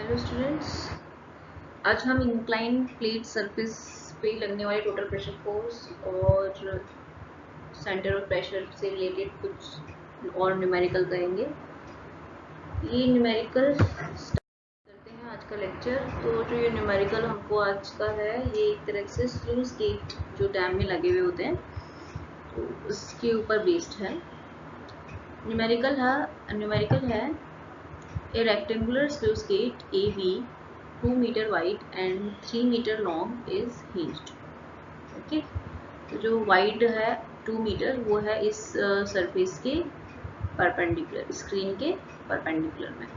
Hello students, आज हम incline plate surface पे लगने वाले टोटल प्रेशर फोर्स और सेंटर ऑफ प्रेशर से रिलेटेड कुछ और न्यूमेरिकल करेंगे। ये न्यूमेरिकल करते हैं आज का लेक्चर। तो जो ये न्यूमेरिकल हमको आज का है, ये एक तरह से स्लूज गेट जो डैम में लगे हुए होते हैं, तो उसके ऊपर बेस्ड है। न्यूमेरिकल है A rectangular sluice gate AB 2 meter wide and 3 meter long is hinged. Okay, तो जो वाइड है 2 मीटर वो है इस सरफेस के परपेंडिकुलर, स्क्रीन के परपेंडिकुलर में,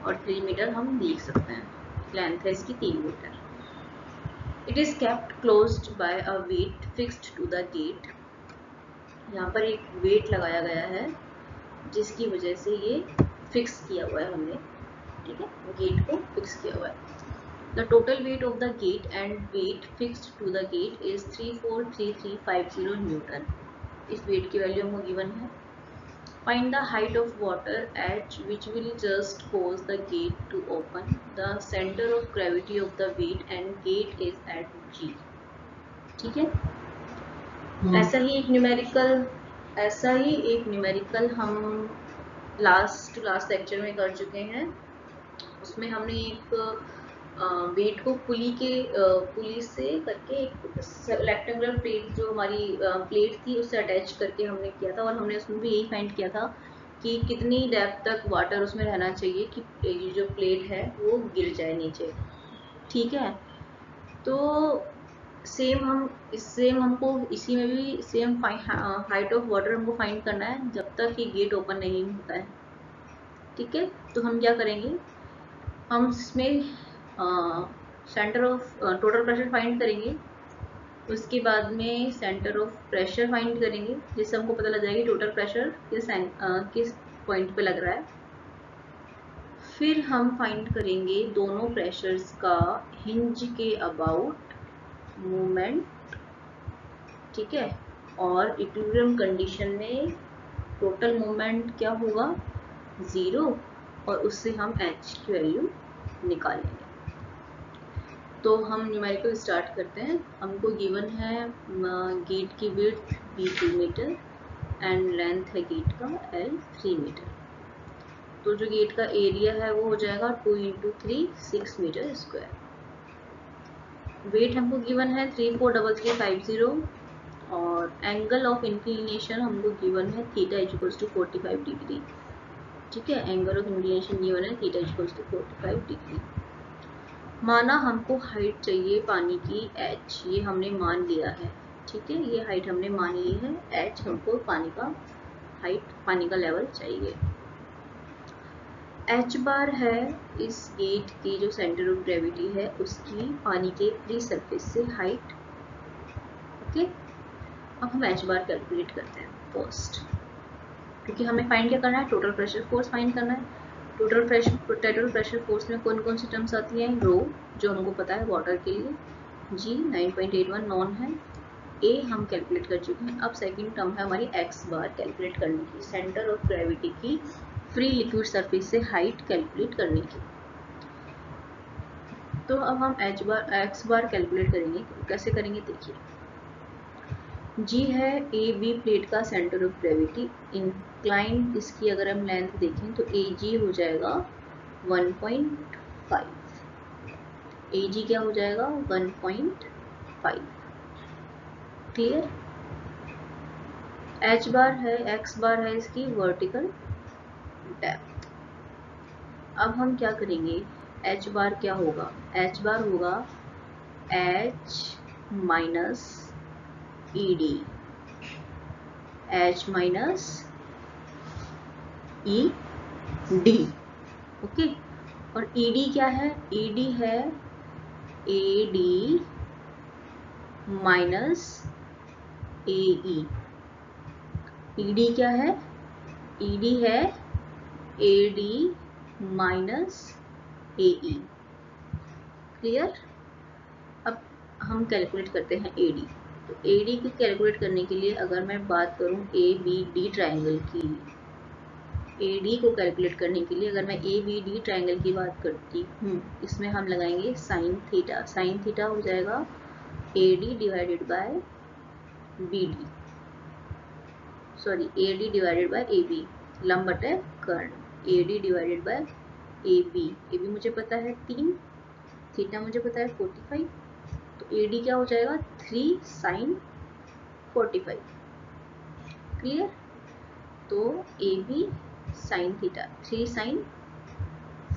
और 3 मीटर हम लिख सकते हैं, लेंथ है इसकी 3 मीटर। It is kept closed by a weight fixed to the gate. यहाँ पर एक वेट लगाया गया है जिसकी वजह से ये फिक्स किया हुआ है हमने, ठीक है, गेट को फिक्स किया हुआ है। The total weight of the gate and weight fixed to the gate is 343350 newton. इस वेट की वैल्यू हमको गिवन है। Find the height of water at which will just cause the gate to open. The centre of gravity of the weight and gate is at G। ठीक है, ऐसा ही एक numerical हम last lecture में कर चुके हैं। उसमें हमने एक वेट को पुली से करके एक रेक्टेंगुलर प्लेट, जो हमारी प्लेट थी, उससे अटैच करके हमने किया था, और हमने उसमें भी यही फाइंड किया था कि कितनी डेप्थ तक वाटर उसमें रहना चाहिए कि ये जो प्लेट है वो गिर जाए नीचे। ठीक है, तो हमको इसी में भी सेम हाइट ऑफ वाटर हमको फाइंड करना है जब तक ये गेट ओपन नहीं होता है। ठीक है, तो हम क्या करेंगे, हम इसमें centre of total pressure find करेंगे, उसके बाद में सेंटर ऑफ प्रेशर फाइंड करेंगे, जिससे हमको पता लग जाएगा टोटल प्रेशर किस पॉइंट पे लग रहा है। फिर हम फाइंड करेंगे दोनों प्रेशर्स का हिंज के अबाउट मूवमेंट, ठीक है, और इक्विलिब्रियम कंडीशन में टोटल मूवमेंट क्या होगा, 0, और उससे हम H की वैल्यू निकालेंगे। तो हम न्यूमेरिकल स्टार्ट करते हैं। हमको गिवन है गेट की width B 2 metre and length है गेट का L 3 मीटर। तो जो गेट का एरिया है वो हो जाएगा 2 × 3 6 मीटर स्क्वायर। वेट हमको गिवन है 343350 और एंगल ऑफ इंक्लिनेशन हमको गिवन है थीटा इक्वल्स टू 45 डिग्री। ठीक है, एंगल ऑफ इंक्लिनेशन गिवन है थीटा इक्वल्स टू 45 डिग्री। माना हमको हाइट चाहिए पानी की H, ये हमने मान लिया है। ठीक है, ये हाइट हमने मान ली है, H हमको पानी का हाइट, पानी का लेवल चाहिए। H बार है इस गेट की जो सेंटर ऑफ ग्रेविटी है उसकी पानी के फ्री सरफेस से हाइट। ओके, अब हम H बार कैलकुलेट करते हैं फर्स्ट, क्योंकि हमें फाइंड क्या करना है, टोटल प्रेशर फोर्स फाइंड करना है। टोटल प्रेशर फोर्स में कौन कौन सी टर्म्स आती हैं, रो जो हमको पता है वाटर के लिए, G 9.81 नॉन है, A हम कैलकुलेट कर चुके हैं। अब सेकंड टर्म है हमारी X बार कैलकुलेट करने की, सेंटर ऑफ ग्रेविटी की फ्री लिक्विड सरफेस से हाइट कैलकुलेट करने की। तो अब हम X बार कैलकुलेट करेंगे। कैसे करेंगे देखिए, G है AB प्लेट का सेंटर ऑफ ग्रेविटी, इंक्लाइन इसकी अगर हम लेंथ देखें तो AG हो जाएगा 1.5, AG क्या हो जाएगा 1.5। क्लियर। H बार है, X बार है इसकी वर्टिकल डेप्थ। अब हम क्या करेंगे, H बार क्या होगा, H बार होगा H minus ED, H minus ED। Okay, और ED क्या है, ED है AD माइनस AE। ED क्या है, ED है AD माइनस AE। क्लियर। अब हम कैलकुलेट करते हैं AD। तो AD की कैलकुलेट करने के लिए अगर मैं बात करूं ABD ट्रायंगल की, AD को कैलकुलेट करने के लिए अगर मैं ABD ट्रायंगल की बात करती हूँ, इसमें हम लगाएंगे साइन थीटा। साइन थीटा हो जाएगा AD divided by BD, sorry AD divided by AB, लंब बटे कर्ण। AD divided by AB, AB मुझे पता है 3, थीटा मुझे पता है 45, तो AD क्या हो जाएगा 3 साइन 45। क्लियर? तो AB साइन थीटा 3 साइन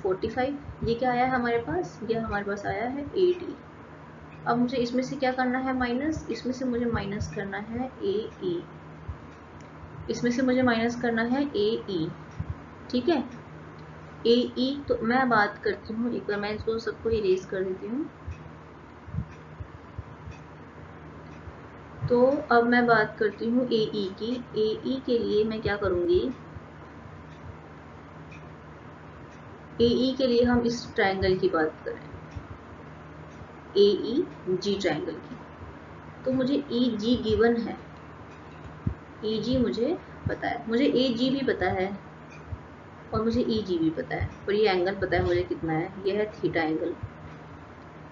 45, ये क्या आया हमारे पास? ये हमारे पास आया है AD। अब मुझे इसमें से क्या करना है माइनस, इसमें से मुझे माइनस करना है AE, इसमें से मुझे माइनस करना है AE। ठीक है, AE। तो मैं बात करती हूँ, एक बार मैं इसको सबको इरेज कर देती हूँ। तो अब मैं बात करती हूँ AE की। AE के लिए मैं क्या करूँगी, AE के लिए हम इस ट्रायंगल की बात करें, AEG ट्रायंगल की, तो मुझे EG गिवन है, EG मुझे पता है, मुझे AG भी पता है और मुझे EG भी पता है, और ये एंगल पता है मुझे कितना है, ये है थीटा एंगल।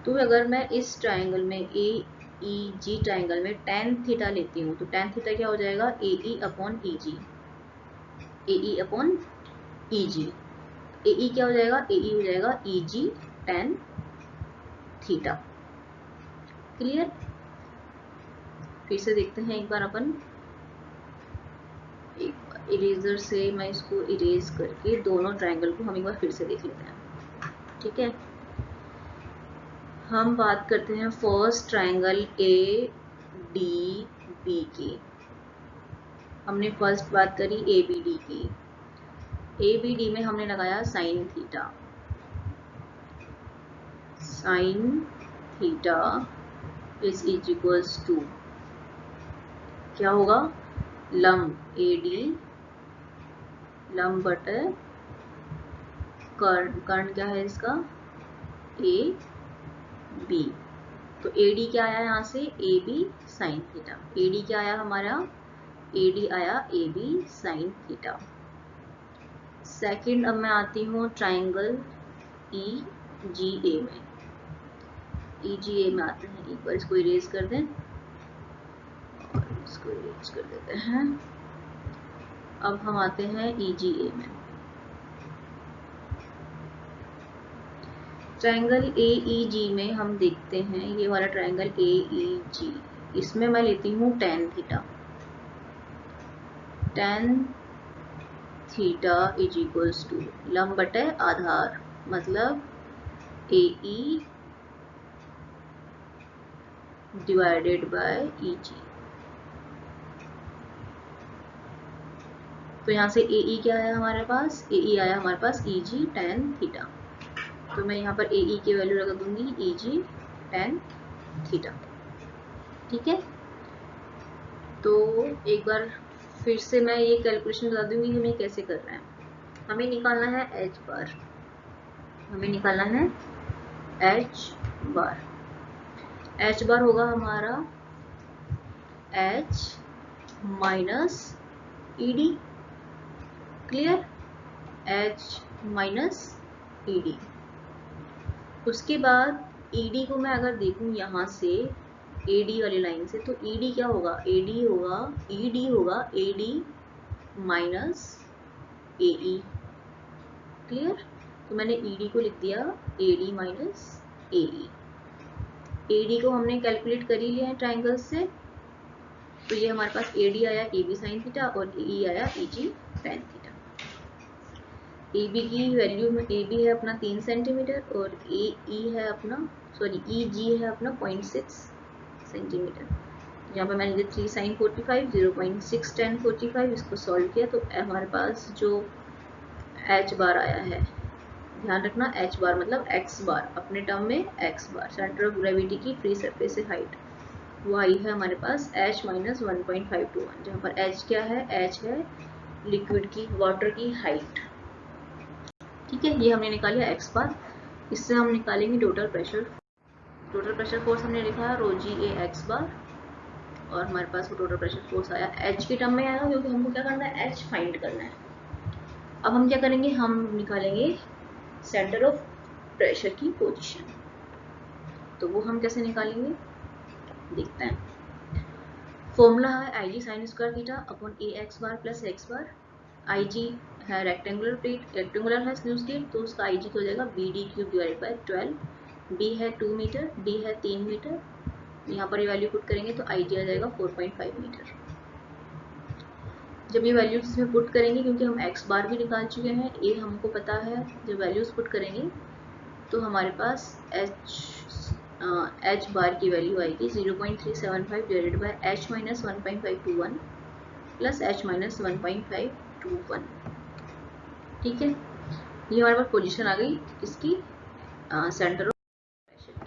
तो अगर मैं इस ट्रायंगल में AEG ट्रायंगल में tan थीटा लेती हूँ, तो tan थीटा क्या हो जाएगा AE upon EG, AE upon EG। AE क्या हो जाएगा, AE हो जाएगा EG tan थीटा। क्लियर? फिर से देखते हैं एक बार अपन, एक बार इरेजर से मैं इसको इरेज करके दोनों ट्रायंगल को हम एक बार फिर से देख लेते हैं। ठीक है, हम बात करते हैं फर्स्ट ट्रायंगल ADB की। हमने फर्स्ट बात करी ABD की। ABD में हमने लगाया sine theta, sine theta is equals to क्या होगा, लंब AD लंब बटे कर्ण, कर्ण क्या है इसका AB। तो AD क्या आया यहाँ से AB साइन थीटा, AD क्या आया हमारा, AD आया AB साइन थीटा। सेकंड, अब मैं आती हूँ ट्रायंगल EGA में। EGA में आते हैं, एक बार इसको इरेज कर दें और इसको इरेज कर देते हैं। अब हम आते हैं EGA में। ट्रायंगल AEG में हम देखते हैं, ये वाला ट्रायंगल AEG, इसमें मैं लेती हूँ tan theta. tan theta is equals to लंब बटे आधार, मतलब AE डिवाइडेड बाय EG। तो यहाँ से AE क्या आया हमारे पास, AE आया हमारे पास EG tan थीटा। तो मैं यहाँ पर AE की वैल्यू लगा दूंगी EG tan थीटा। ठीक है, तो एक बार फिर से मैं ये कैलकुलेशन बता दूंगी हमें कैसे कर रहे हैं। हमें निकालना है H बार, हमें निकालना है H बार। H बार होगा हमारा H minus ED। Clear? H minus ED। उसके बाद ED को मैं अगर देखूं यहाँ से AD वाली लाइन से, तो ED क्या होगा, AD होगा, ED होगा AD माइनस AE। क्लियर? तो मैंने ED को लिख दिया AD माइनस AE। AD को हमने कैलकुलेट कर ही लिया है ट्रायंगल से, तो ये हमारे पास AD आया AB साइन थीटा और AE आया EG tan थीटा। AB की वैल्यू में AB है अपना 3 सेंटीमीटर और AE है अपना, सॉरी EG है अपना 0.6 सेंटीमीटर। यहाँ पर मैंने 3 साइन 45, 0.6 tan 45, इसको सॉल्व किया तो हमारे पास जो H बार आया है, ध्यान रखना H बार मतलब x बार, अपने टर्म में x bar, centre of gravity की फ्री सरफेस से हाइट, वो आई है हमारे पास H माइनस 1.521, जहाँ पर H क्या है, H है लिक्विड की, वाटर की हाइट। ठीक है, ये हमने निकाली x बार। इससे हम निकालेंगे total pressure. Total pressure force हमने लिखा है रो जी ए x बार, और हमारे पास वो टोटल प्रेशर फोर्स आया H के टर्म में आया, क्योंकि हमको क्या करना है, H फाइंड करना है। अब हम क्या करेंगे, हम निकालेंगे सेंटर ऑफ प्रेशर की पोजीशन। तो वो हम कैसे निकालेंगे देखते हैं। फॉर्मूला है आई जी साइन स्क्वायर थीटा अपॉन ए एक्स बार प्लस एक्स बार। आई जी है रेक्टेंगुलर प्लेट, रेक्टेंगुलर है स्लूज गेट, तो उसका आई जी क्या हो जाएगा B D cube divide by 12। B है 2 मीटर, डी है 3 मीटर, यहाँ पर ये वैल्यू पुट करेंगे तो आई जी आ जाएगा 4.5 मीटर। जब ये वैल्यूज इसमें पुट करेंगे, क्योंकि हम एक्स बार भी निकाल चुके हैं, ए हमको पता है, जब वैल्यूज पुट करेंगे तो हमारे पास एच बार की वैल्यू आएगी 0.375 divided by H minus 1.521 plus H minus 1.521। ठीक है, ये हमारे पास पोजीशन आ गई इसकी सेंटर ऑफ प्रेशर की।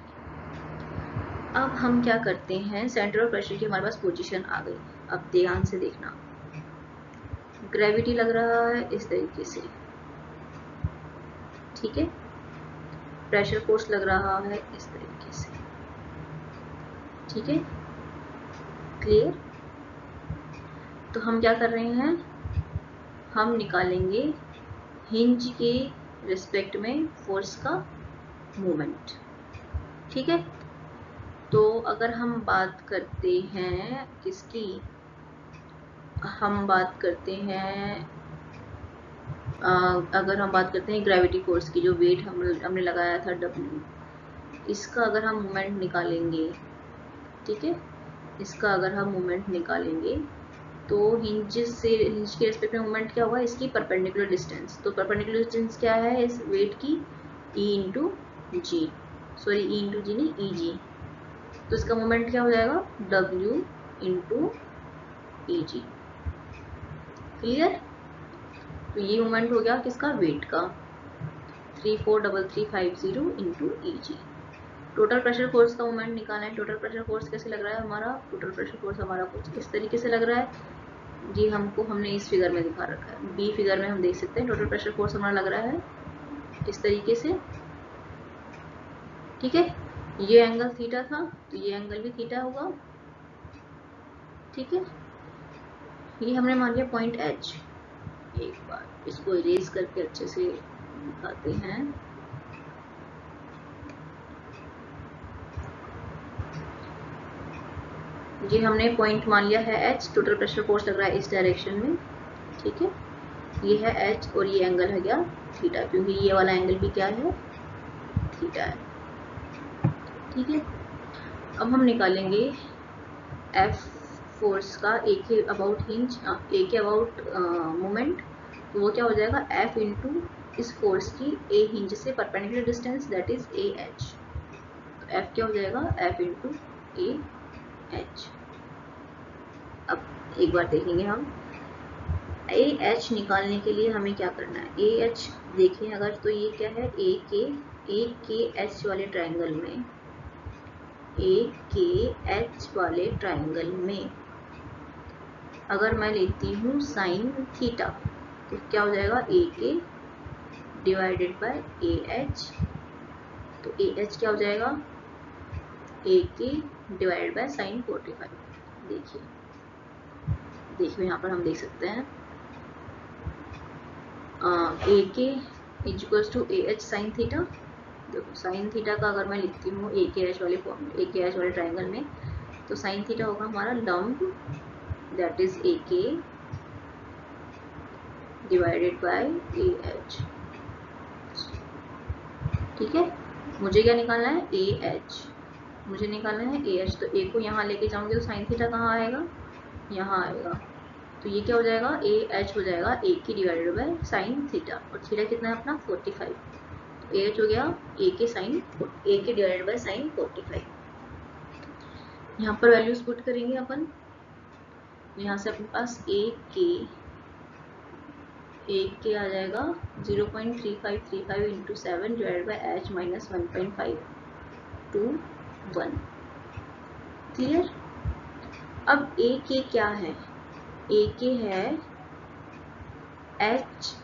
अब हम क्या करते हैं, सेंटर ऑफ प्रेशर की हमारे पास पोजीशन आ गई। अब ध्यान से देखना, ग्रेविटी लग रहा है इस तरीके से, ठीक है, प्रेशर फोर्स लग रहा है इस तरीके से, ठीक है, क्लियर। तो हम क्या कर रहे हैं, हम निकालेंगे हिंज के रिस्पेक्ट में फोर्स का मोमेंट। ठीक है, तो अगर हम बात करते हैं किसकी, हम बात करते हैं अगर हम बात करते हैं ग्रेविटी फोर्स की, जो वेट हमने लगाया था W, इसका अगर हम मोमेंट निकालेंगे, ठीक है, इसका अगर हम मोमेंट निकालेंगे तो हिंज के रिस्पेक्ट में मोमेंट क्या होगा, इसकी परपेंडिकुलर डिस्टेंस। तो परपेंडिकुलर डिस्टेंस क्या है इस वेट की, E इंटू जी, सॉरी E इंटू जी नहीं, ई जी। तो इसका मोमेंट क्या हो जाएगा W इंटू ई जी। क्लियर। तो ये मोमेंट हो गया किसका, वेट का, 343350 इंटू ई जी। टोटल प्रेशर फोर्स का मोमेंट निकालना है। टोटल प्रेशर फोर्स कैसे लग रहा है हमारा, टोटल प्रेशर फोर्स हमारा कुछ इस तरीके से लग रहा है जी, हमने इस फिगर में दिखा रखा है, बी फिगर में हम देख सकते हैं टोटल प्रेशर फोर्स हमारा लग रहा है इस तरीके से। ठीक है, ये एंगल थीटा था तो ये एंगल भी थीटा होगा। ठीक है, ये हमने मान लिया पॉइंट एच। एक बार इसको इरेज करके अच्छे से दिखाते हैं। ये हमने पॉइंट मान लिया है एच, टोटल प्रेशर फोर्स लग रहा है इस डायरेक्शन में। ठीक है, ये है एच और ये एंगल है क्या, थीटा, क्योंकि ये वाला एंगल भी क्या है, थीटा है। ठीक है, अब हम निकालेंगे एफ फोर्स का ए के अबाउट हिंज, ए के अबाउट मोमेंट। तो वो क्या हो जाएगा एफ इंटू इस फोर्स की ए हिंज से perpendicular distance, that is A H. तो एफ क्या हो जाएगा, एफ इंटू ए एच। अब एक बार देखेंगे हम, ए एच निकालने के लिए हमें क्या करना है, ए एच देखें अगर, तो ये क्या है, ए के एच वाले ट्राइंगल में, ए के एच वाले ट्राइंगल में अगर मैं लेती हूँ साइन थीटा, तो क्या हो जाएगा ए के डिवाइडेड बाय ए एच। तो ए एच क्या हो जाएगा, ए के डिवाइडेड बाय साइन 45। देखिए यहाँ पर हम देख सकते हैं A K equals to A H sine theta. देखो साइन थीटा का अगर मैं लिखती हूँ ए के एच वाले फॉर्म, ए के एच वाले ट्राइंगल में, तो साइन थीटा होगा हमारा लंब, दैट इज ए के डिवाइडेड बाय ए एच। ठीक है, मुझे क्या निकालना है, ए एच, मुझे निकालना है ए एच। तो ए को यहाँ लेके जाऊंगी तो साइन थीटा कहाँ आएगा, यहाँ आएगा। तो ये क्या हो जाएगा, ए एच हो जाएगा ए के डिवाइडेड बाय साइन थीटा, और थीटा कितना है अपना 45। तो ए एच हो गया ए के डिवाइडेड बाय साइन 45। यहाँ पर वैल्यूज पुट करेंगे अपन, यहाँ से अपने पास ए के आ जाएगा 0.3535 into 7 divided by H minus 1.521। Clear. अब ए के क्या है, ए के है एच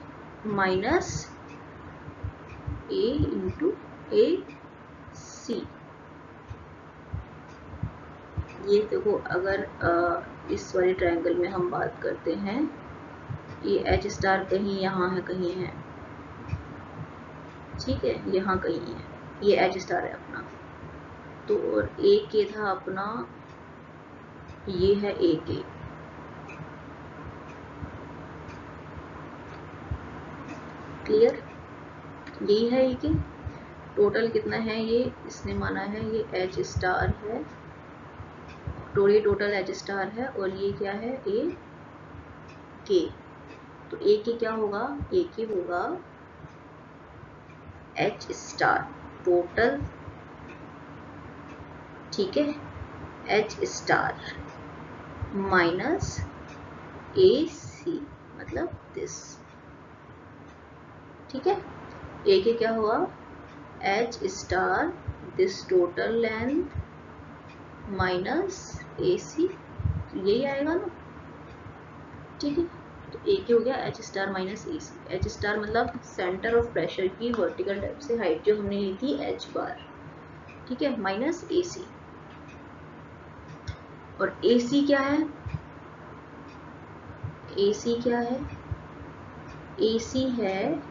माइनस ए इंटू ए सी। ये देखो अगर इस वाले ट्रायंगल में हम बात करते हैं ये एच स्टार कहीं यहाँ है, कहीं है, ठीक है, यहाँ कहीं है, ये एच स्टार है अपना। तो और ए के था अपना, ये है ए के, क्लियर, यही है ए के। टोटल कितना है ये, इसने माना है ये एच स्टार है, ये टोटल एच स्टार है, और ये क्या है, ए के। तो ए के क्या होगा, ए के होगा एच स्टार टोटल, ठीक है, H star minus A C, मतलब दिस, ठीक है। ए के क्या हुआ, H star this total length minus A C, यही आएगा ना, ठीक है। तो ए के हो गया H star minus A C. H star मतलब सेंटर ऑफ प्रेशर की वर्टिकल टाइप से हाइट जो हमने ली थी एच बार, ठीक है, माइनस ए सी। और ए सी क्या है, ए सी क्या है, ए सी है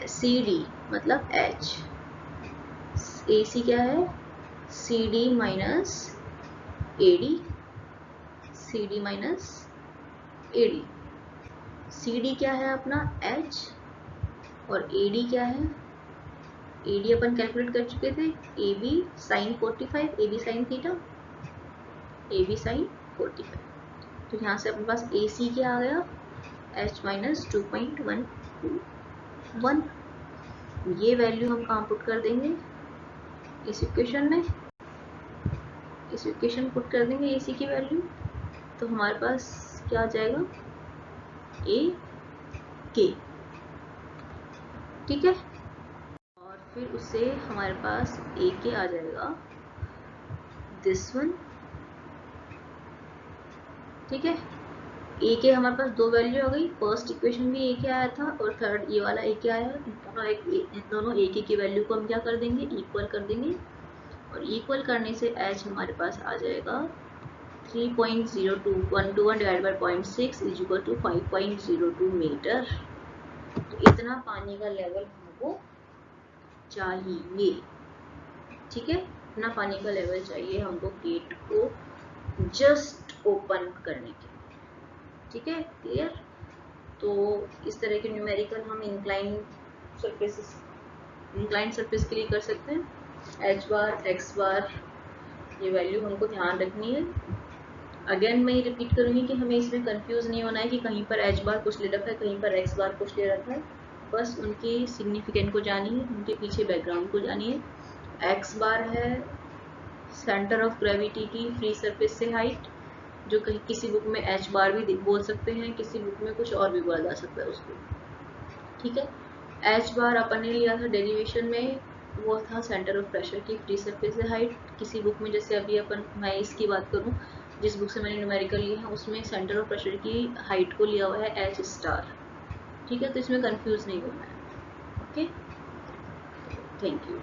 सी डी मतलब एच, ए सी क्या है, C D minus A D, C D minus A D. C D क्या है अपना एच, और ए डी क्या है, ए डी अपन कैलकुलेट कर चुके थे, A B sine 45, A B sine theta, A B sine 45। तो यहाँ से अपने पास ए सी क्या आ गया, एच माइनस 2.121। ये वैल्यू हम कहाँ पुट कर देंगे, इस इक्वेशन में, इस इक्वेशन पुट कर देंगे ए सी की वैल्यू। तो हमारे पास क्या आ जाएगा, ए के, ठीक है। और फिर उससे हमारे पास ए के आ जाएगा दिस वन, ठीक है। ए के हमारे पास दो वैल्यू आ गई, फर्स्ट इक्वेशन में ए के आया था और थर्ड ये वाला ए के आया। इन दोनों ए के की वैल्यू को हम क्या कर देंगे, इक्वल कर देंगे, और इक्वल करने से एच हमारे पास आ जाएगा 3.02, 1 divide by 0.6 is equal to 5.02 metre. तो इतना पानी का लेवल हमको चाहिए, ठीक है, इतना पानी का लेवल चाहिए हमको गेट को जस्ट ओपन करने के, ठीक है, क्लियर। तो इस तरह के न्यूमेरिकल हम इंक्लाइन सरफेस के लिए कर सकते हैं। एच बार, एक्स बार, ये वैल्यू हमको ध्यान रखनी है। अगेन मैं रिपीट करूंगी कि हमें इसमें कंफ्यूज नहीं होना है कि कहीं पर एच बार कुछ ले रखा है, कहीं पर एक्स बार कुछ ले रखा है। बस उनकी सिग्निफिकेंट को जानिए, उनके पीछे बैकग्राउंड को जानिए। एक्स बार है सेंटर ऑफ ग्रेविटी की फ्री सरफेस से हाइट, जो कहीं किसी बुक में एच बार भी बोल सकते हैं, किसी बुक में कुछ और भी बोला जा सकता है उसको, ठीक है। एच बार अपन ने लिया था डेरिवेशन में, वो था सेंटर ऑफ प्रेशर की फ्री सरफेस से हाइट। किसी बुक में जैसे अभी मैं इसकी बात करूं, जिस बुक से मैंने न्यूमेरिकल लिया है उसमें सेंटर ऑफ प्रेशर की हाइट को लिया हुआ है एच स्टार, ठीक है। तो इसमें कंफ्यूज नहीं होना है, ओके, थैंक यू।